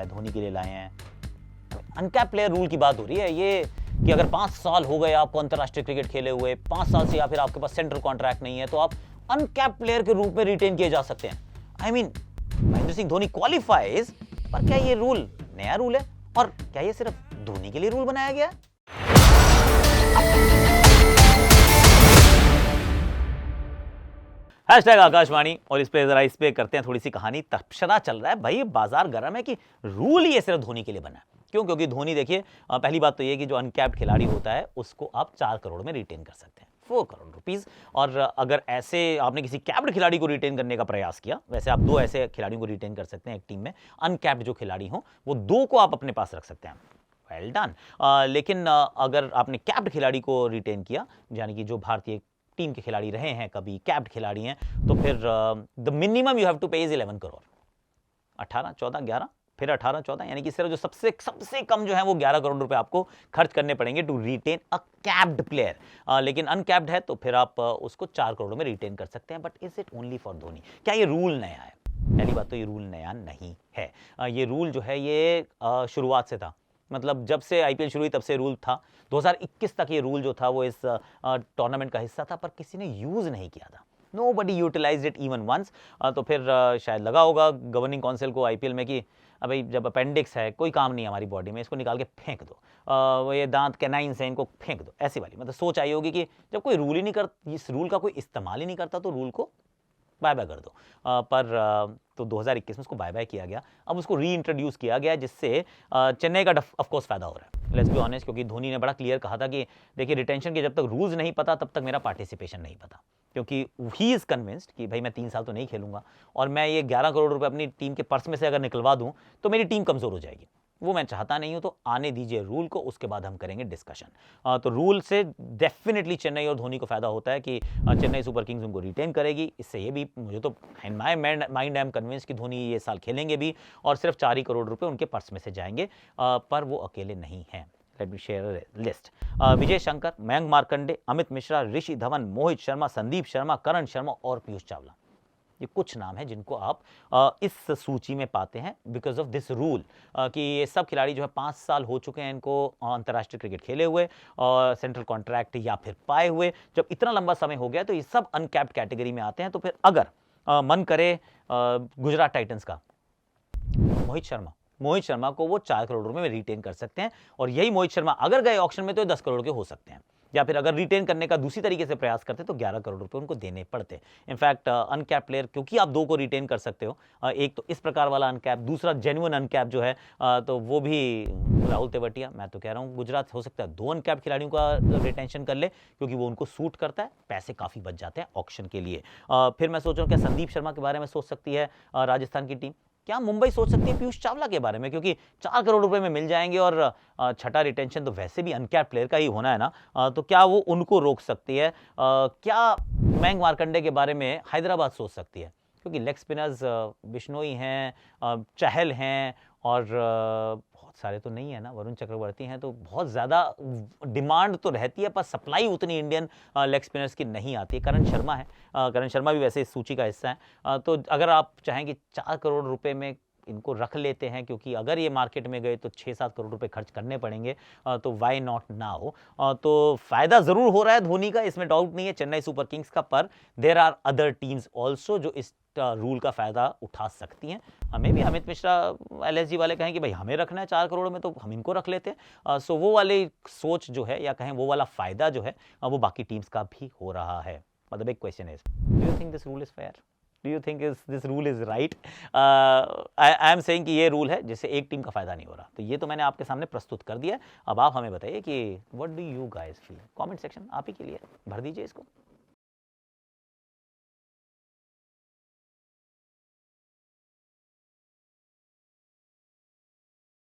है, धोनी के लिए लाए हैं। अनकैप प्लेयर रूल की बात हो रही है ये कि अगर 5 साल हो गए आपको अंतरराष्ट्रीय क्रिकेट खेले हुए, 5 साल से या फिर आपके पास सेंट्रल कॉन्ट्रैक्ट नहीं है, तो आप अनकैप प्लेयर के रूप में रिटेन किए जा सकते हैं। I mean Mahendra Singh Dhoni qualifies, पर क्या ये रूल नया रूल है और क्या ये सिर्फ धोनी के लिए रूल बनाया गया है? हैशटैग आकाशवाणी और इस पे करते हैं थोड़ी सी कहानी। तबशरा चल रहा है भाई, बाजार गर्म है कि रूल ये सिर्फ धोनी के लिए बना है। क्यों? क्योंकि धोनी देखिए, पहली बात तो ये कि जो अनकैप्ड खिलाड़ी होता है उसको आप 4 करोड़ में रिटेन कर सकते हैं, 4 करोड़ रुपीस। और अगर ऐसे आपने किसी कैप्ड खिलाड़ी को रिटेन करने का प्रयास किया, वैसे आप 2 ऐसे खिलाड़ियों को रिटेन कर सकते हैं एक टीम में, अनकैप्ड जो खिलाड़ी हो वो 2 को आप अपने पास रख सकते हैं, वेल डन। लेकिन अगर आपने कैप्ड खिलाड़ी को रिटेन किया, यानी कि जो भारतीय टीम के खिलाड़ी रहे हैं, कभी कैप्ड खिलाड़ी हैं, तो फिर the minimum you have to pay is 11 crore, 18, 14, 11, फिर 18, 14, यानी कि सिर्फ जो सबसे कम जो है वो 11 करोड़ रुपए आपको खर्च करने पड़ेंगे to retain a capped player. लेकिन अनकैप्ड है तो फिर आप उसको 4 करोड़ में रिटेन कर सकते हैं। But is it only for Dhoni? क्या ये रूल नया है? पहली बात तो ये रूल नया नहीं है। ये रूल जो है ये शुरुआत से था, मतलब जब से आईपीएल शुरू हुई तब से रूल था। 2021 तक ये रूल जो था वो इस टूर्नामेंट का हिस्सा था, पर किसी ने यूज नहीं किया था। Nobody utilized it even once। तो फिर शायद लगा होगा गवर्निंग काउंसिल को आईपीएल में कि भाई जब अपेंडिक्स है, कोई काम नहीं है हमारी बॉडी में, इसको निकाल के फेंक दो, ये दांत कैनाइंस है इनको फेंक दो, ऐसी वाली मतलब सोच आई होगी कि जब कोई रूल ही नहीं करता, इस रूल का कोई इस्तेमाल ही नहीं करता, तो रूल को बाय बाय कर दो। पर तो 2021 में उसको बाय बाय किया गया, अब उसको री इंट्रोड्यूस किया गया, जिससे चेन्नई का ऑफ कोर्स फायदा हो रहा है। लेट्स बी ऑनेस्ट, क्योंकि धोनी ने बड़ा क्लियर कहा था कि देखिए रिटेंशन के जब तक रूल्स नहीं पता तब तक मेरा पार्टिसिपेशन नहीं पता, क्योंकि ही इज कन्विंस्ड कि भाई मैं 3 साल तो नहीं खेलूंगा और मैं ये 11 करोड़ रुपए अपनी टीम के पर्स में से अगर निकलवा दूं तो मेरी टीम कमजोर हो जाएगी, वो मैं चाहता नहीं हूं। तो आने दीजिए रूल को, उसके बाद हम करेंगे डिस्कशन। तो रूल से डेफिनेटली चेन्नई और धोनी को फायदा होता है कि चेन्नई सुपर किंग्स उनको रिटेन करेगी। इससे ये भी मुझे तो in my mind I am convinced कि धोनी ये साल खेलेंगे भी और सिर्फ 4 ही करोड़ रुपए उनके पर्स में से जाएंगे। पर वो अकेले नहीं हैं। Let me share list. Vijay Shankar, Mayank Markande, Amit Mishra, Rishi Dhawan, Mohit Sharma, Sandeep Sharma, Karan Sharma और पीयूष चावला, ये कुछ नाम हैं जिनको आप इस सूची में पाते हैं बिकॉज ऑफ दिस रूल, कि ये सब खिलाड़ी जो है 5 साल हो चुके हैं इनको अंतर्राष्ट्रीय क्रिकेट खेले हुए और सेंट्रल कॉन्ट्रैक्ट या फिर पाए हुए। जब इतना लंबा समय हो गया तो ये सब अनकैप्ड कैटेगरी में आते हैं। तो फिर अगर मन करे गुजरात टाइटंस का मोहित शर्मा को वो 4 करोड़ रुपए में रिटेन कर सकते हैं, और यही मोहित शर्मा अगर गए ऑक्शन में तो 10 करोड़ के हो सकते हैं, या फिर अगर रिटेन करने का दूसरी तरीके से प्रयास करते तो 11 करोड़ रुपए उनको देने पड़ते। इनफैक्ट अनकैप प्लेयर, क्योंकि आप 2 को रिटेन कर सकते हो, एक तो इस प्रकार वाला अनकैप, दूसरा जेन्युइन अनकैप जो है, तो वो भी राहुल तेवतिया, मैं तो कह रहा हूँ गुजरात हो सकता है 2 अनकैप खिलाड़ियों का रिटेंशन कर ले, क्योंकि वो उनको सूट करता है, पैसे काफी बच जाते हैं ऑक्शन के लिए। फिर मैं सोच रहा हूँ क्या संदीप शर्मा के बारे में सोच सकती है राजस्थान की टीम? क्या मुंबई सोच सकती है पीयूष चावला के बारे में? क्योंकि 4 करोड़ रुपए में मिल जाएंगे और छठा रिटेंशन तो वैसे भी अनकैप्ड प्लेयर का ही होना है ना, तो क्या वो उनको रोक सकती है? क्या मयंक मार्कंडे के बारे में हैदराबाद सोच सकती है? क्योंकि लेग स्पिनर्स बिश्नोई हैं, चहल हैं, और बहुत सारे तो नहीं है ना, वरुण चक्रवर्ती हैं, तो बहुत ज़्यादा डिमांड तो रहती है पर सप्लाई उतनी इंडियन लेग स्पिनर्स की नहीं आती है। करण शर्मा है, करण शर्मा भी वैसे इस सूची का हिस्सा है। तो अगर आप चाहें कि 4 करोड़ रुपए में इनको रख लेते हैं, क्योंकि अगर ये मार्केट में गए तो 6-7 करोड़ रुपए खर्च करने पड़ेंगे, तो वाई नॉट नाउ? तो फायदा जरूर हो रहा है धोनी का, इसमें डाउट नहीं है, चेन्नई सुपर किंग्स का, पर there are other teams also जो इस रूल का फायदा उठा सकती हैं। हमें भी अमित मिश्रा एलएसजी वाले कहें कि भाई हमें रखना है 4 करोड़ में तो हम इनको रख लेते हैं। सो वो वाली सोच जो है, या कहें वो वाला फायदा जो है, वो बाकी टीम्स का भी हो रहा है। But the big question is, do you think this rule is fair? Do you think this rule is right? I am saying कि ये रूल है जिससे एक टीम का फायदा नहीं हो रहा। तो ये तो मैंने आपके सामने प्रस्तुत कर दिया। अब आप हमें बताइए कि what do you guys feel? Comment section आप ही के लिए, भर दीजिए इसको।